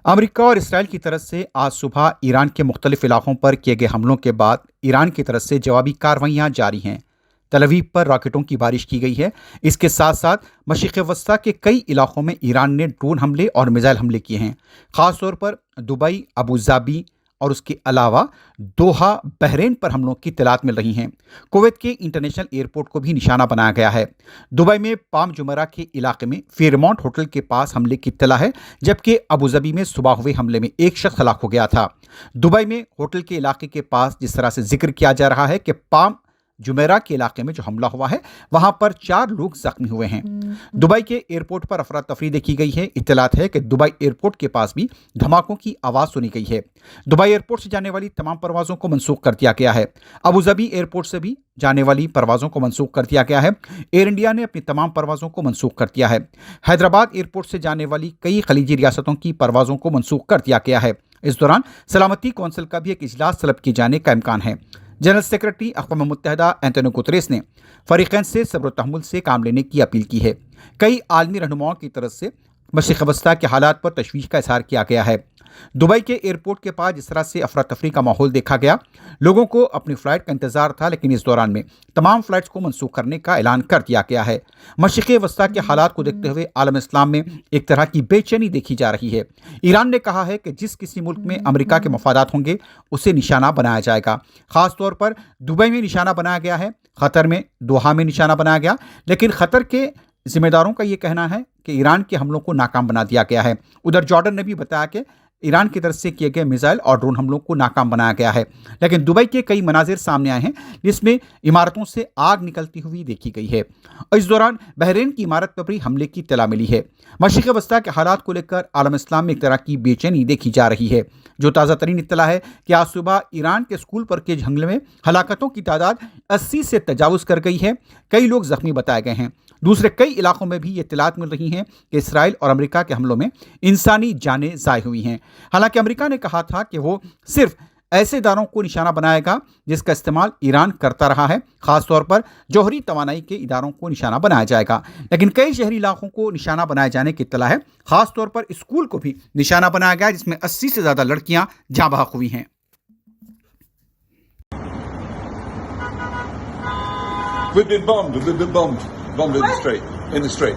America और Israel की तरफ से आज सुबह ईरान के मुख्तलिफ इलाकों पर किए गए हमलों के बाद ईरान की तरफ से जवाबी कार्रवाइयां जारी हैं। तल अवीव पर रॉकेटों की बारिश की गई है। इसके साथ साथ मशरिक़ वस्ता के कई इलाकों में ईरान ने ड्रोन हमले और मिसाइल हमले किए हैं। ख़ास तौर पर दुबई, अबू धाबी और उसके अलावा दोहा, बहरीन पर हमलों की इत्तलात मिल रही हैं। कुवैत के इंटरनेशनल एयरपोर्ट को भी निशाना बनाया गया है। दुबई में पाम जुमेरा के इलाके में फेयरमाउंट होटल के पास हमले की इत्तला है, जबकि अबू धाबी में सुबह हुए हमले में एक शख्स हलाक हो गया था। दुबई में होटल के इलाके के पास जिस तरह से जिक्र किया जा रहा है कि पाम जुमेरा के इलाके में जो हमला हुआ है वहां पर 4 लोग जख्मी हुए हैं। दुबई के एयरपोर्ट पर अफरा तफरी देखी गई है। इत्तलात है कि दुबई एयरपोर्ट के पास भी धमाकों की आवाज़ सुनी गई है। दुबई एयरपोर्ट से जाने वाली तमाम परवाज़ों को मनसूख कर दिया गया है। अबू धाबी एयरपोर्ट से भी जाने वाली परवाज़ों को मनसूख कर दिया गया है। एयर इंडिया ने अपनी तमाम परवाज़ों को मनसूख कर दिया है। हैदराबाद एयरपोर्ट से जाने वाली कई खलीजी रियासतों की परवाज़ों को मनसूख कर दिया गया है। इस दौरान सलामती कौंसिल का भी एक इजलास तलब किए जाने का इम्कान है। जनरल सेक्रेटरी अक़वाम मुत्तहिदा एंटोनियो गुतरेस ने फ़रीक़ैन से सब्र व तहम्मुल से काम लेने की अपील की है। कई आलमी रहनुमाओं की तरफ से मशरिक़ वस्ता के हालात पर तशवीश का इज़हार किया गया है। दुबई के एयरपोर्ट के पास जिस तरह से अफरा तफरी का माहौल देखा गया, लोगों को अपनी फ़्लाइट का इंतज़ार था, लेकिन इस दौरान में तमाम फ़्लाइट्स को मनसूख करने का ऐलान कर दिया गया है। मशरिक़ वस्ता के हालात को देखते हुए आलम इस्लाम में एक तरह की बेचैनी देखी जा रही है। ईरान ने कहा है कि जिस किसी मुल्क में अमेरिका के मफादात होंगे उसे निशाना बनाया जाएगा। ख़ास तौर पर दुबई में निशाना बनाया गया है, क़तर में, दोहा में निशाना बनाया गया, लेकिन क़तर के जिम्मेदारों का ये कहना है कि ईरान के हमलों को नाकाम बना दिया गया है। उधर जॉर्डन ने भी बताया कि ईरान की तरफ से किए गए मिसाइल और ड्रोन हमलों को नाकाम बनाया गया है। लेकिन दुबई के कई मनाजिर सामने आए हैं जिसमें इमारतों से आग निकलती हुई देखी गई है। इस दौरान बहरीन की इमारत पर भी हमले की इत्तला मिली है। मशरिक़ वस्ता के हालात को लेकर आलम इस्लाम में एक तरह की बेचैनी देखी जा रही है। जो ताज़ा तरीन इत्तला है कि आज सुबह ईरान के स्कूल पर के हमले में हलाकतों की तादाद 80 से तजावुज़ कर गई है। कई लोग जख्मी बताए गए हैं। दूसरे कई इलाकों में भी ये इत्तलात मिल रही हैं कि इसराइल और अमेरिका के हमलों में इंसानी जानें ज़ाय हुई हैं। हालांकि अमेरिका ने कहा था कि वो सिर्फ ऐसे इदारों को निशाना बनाएगा जिसका इस्तेमाल ईरान करता रहा है, खासतौर पर जौहरी तवानाई के इदारों को निशाना बनाया जाएगा। लेकिन कई शहरी इलाकों को निशाना बनाए जाने की इत्तला है। खासतौर पर स्कूल को भी निशाना बनाया गया जिसमें 80 से ज़्यादा लड़कियां जाँ बहक हुई हैं। We've been bombed. We've been bombed. Bombed in the street. In the street.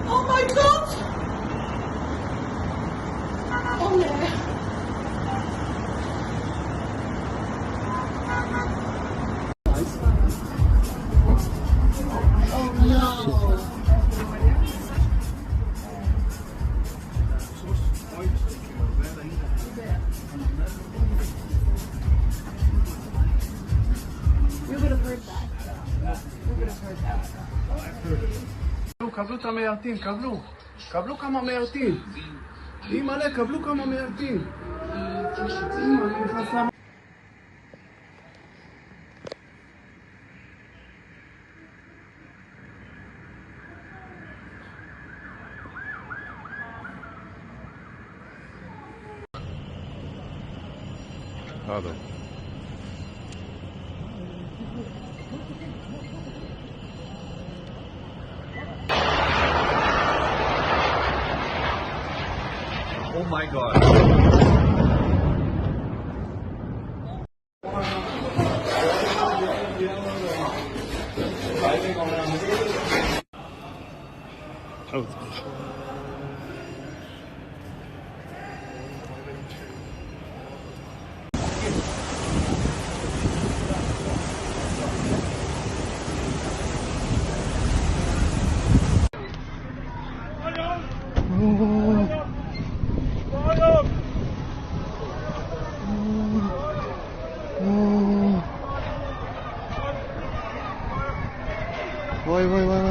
Oh my God! Oh no. You would have heard that. You would have heard that. קבלו את המיירטים, קבלו כמה מיירטים. אימא'לה, קבלו כמה מיירטים. אימא'לה, נכנס למה... هذا Oh my God. وای وای وای